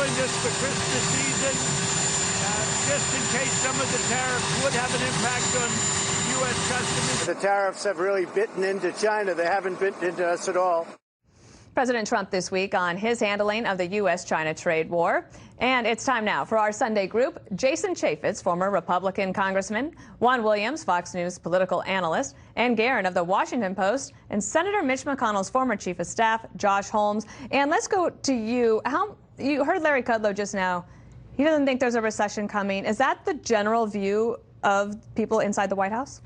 doing this for Christmas season, just in case some of the tariffs would have an impact on U.S. customers. The tariffs have really bitten into China. They haven't bitten into us at all. President Trump this week on his handling of the U.S.-China trade war. And it's time now for our Sunday group. Jason Chaffetz, former Republican congressman, Juan Williams, Fox News political analyst, Ann Guerin of the Washington Post, and Senator Mitch McConnell's former chief of staff, Josh Holmes. And let's go to you. You heard Larry Kudlow just now. He doesn't think there's a recession coming. Is that the general view of people inside the White House?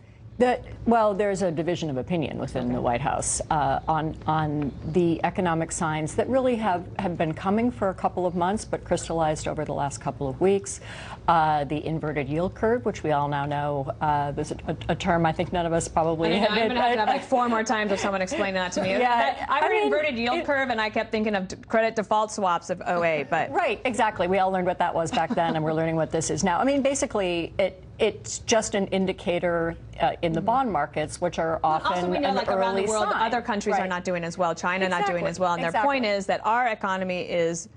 Well, there's a division of opinion within the White House on the economic signs that really have been coming for a couple of months, but crystallized over the last couple of weeks. The inverted yield curve, which we all now know, there's a term I think none of us probably had. I'm going to have to have like 4 more times if someone explained that to me. Yeah, I heard inverted yield curve, and I kept thinking of credit default swaps of '08. But right, exactly. We all learned what that was back then, and we're learning what this is now. I mean, basically, it's just an indicator in the bond markets, which are often also we know, like around the world, sign. Other countries are not doing as well. China not doing as well, and their Exactly. point is that our economy is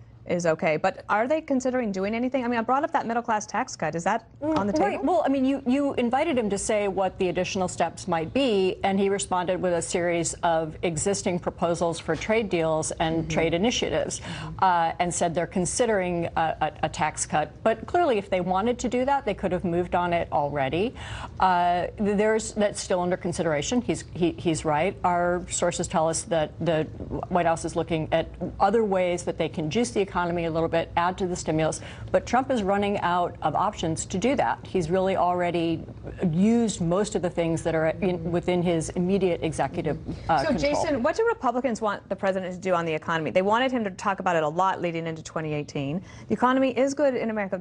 okay. But are they considering doing anything? I mean, I brought up that middle-class tax cut. Is that on the table? Right. Well, I mean, you invited him to say what the additional steps might be, and he responded with a series of existing proposals for trade deals and trade initiatives, and said they're considering a tax cut. But clearly, if they wanted to do that, they could have moved on it already. That's still under consideration. He's right. Our sources tell us that the White House is looking at other ways that they can juice the economy a little bit, add to the stimulus, but Trump is running out of options to do that. He's really already used most of the things that are within his immediate executive control. Jason, what do Republicans want the president to do on the economy? They wanted him to talk about it a lot leading into 2018. The economy is good in America.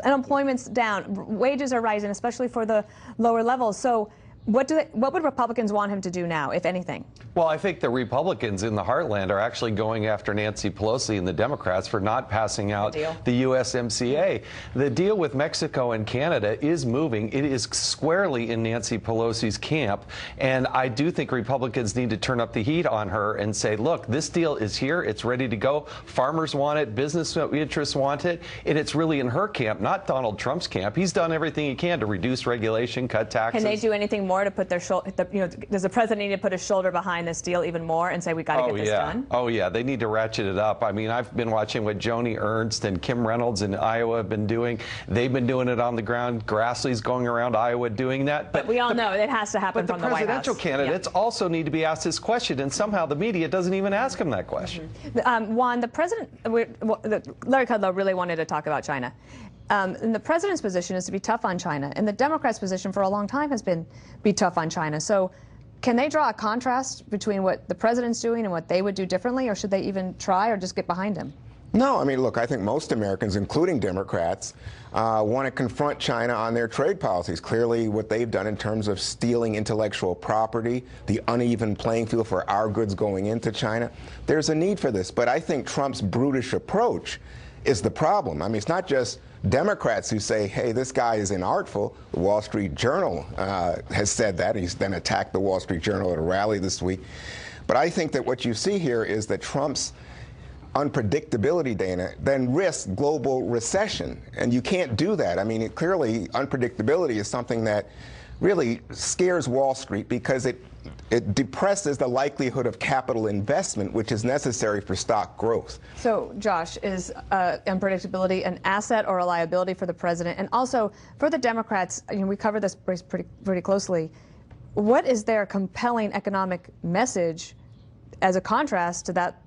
Unemployment's down. Wages are rising, especially for the lower levels. So what would Republicans want him to do now, if anything? Well, I think the Republicans in the heartland are actually going after Nancy Pelosi and the Democrats for not passing out the USMCA. The deal with Mexico and Canada is moving. It is squarely in Nancy Pelosi's camp. And I do think Republicans need to turn up the heat on her and say, look, this deal is here. It's ready to go. Farmers want it. Business interests want it. And it's really in her camp, not Donald Trump's camp. He's done everything he can to reduce regulation, cut taxes. Can they do anything more to put their shoulder, does the president need to put his shoulder behind this deal even more and say we got to get this done? Oh, yeah. They need to ratchet it up. I mean, I've been watching what Joni Ernst and Kim Reynolds in Iowa have been doing. They've been doing it on the ground. Grassley's going around Iowa doing that. But we all know it has to happen from the White House. But the presidential candidates also need to be asked this question, and somehow the media doesn't even ask them that question. Juan, the president, Larry Kudlow really wanted to talk about China. And the president's position is to be tough on China, and the Democrats' position for a long time has been be tough on China. So can they draw a contrast between what the president's doing and what they would do differently, or should they even try or just get behind him? No, I mean, look, I think most Americans, including Democrats, want to confront China on their trade policies. Clearly, what they've done in terms of stealing intellectual property, the uneven playing field for our goods going into China, there's a need for this. But I think Trump's brutish approach is the problem. I mean, it's not just Democrats who say, hey, this guy is inartful. The Wall Street Journal has said that. He's then attacked the Wall Street Journal at a rally this week. But I think that what you see here is that Trump's unpredictability, Dana, then risks global recession. And you can't do that. I mean, clearly, unpredictability is something that really scares Wall Street because it depresses the likelihood of capital investment, which is necessary for stock growth. So, Josh, is unpredictability an asset or a liability for the president? And also, for the Democrats, we covered this pretty closely. What is their compelling economic message as a contrast to that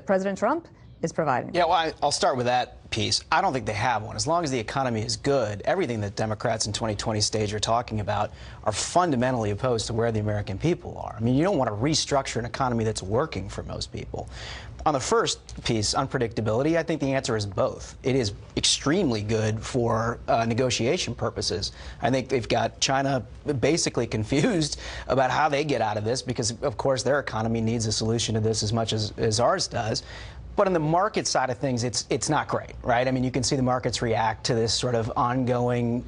President Trump is providing? Yeah, well, I'll start with that piece. I don't think they have one. As long as the economy is good, everything that Democrats in 2020 stage are talking about are fundamentally opposed to where the American people are. I mean, you don't want to restructure an economy that's working for most people. On the first piece, unpredictability, I think the answer is both. It is extremely good for negotiation purposes. I think they've got China basically confused about how they get out of this because, of course, their economy needs a solution to this as much as ours does. But on the market side of things, it's not great, right? I mean, you can see the markets react to this sort of ongoing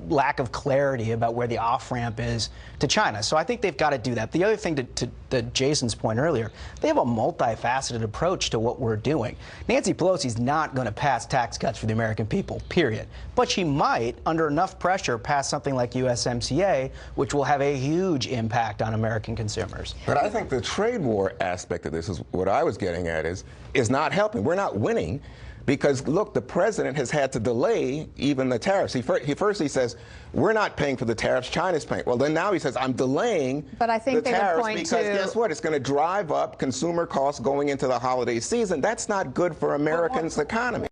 lack of clarity about where the off-ramp is to China. So I think they've got to do that. The other thing, to Jason's point earlier, they have a multifaceted approach to what we're doing. Nancy Pelosi's not going to pass tax cuts for the American people, period. But she might, under enough pressure, pass something like USMCA, which will have a huge impact on American consumers. But I think the trade war aspect of this is what I was getting at is not helping. We're not winning because, look, the president has had to delay even the tariffs. He says, we're not paying for the tariffs, China's paying. Well, then now he says, I'm delaying the tariffs because guess what? It's going to drive up consumer costs going into the holiday season. That's not good for Americans' economy.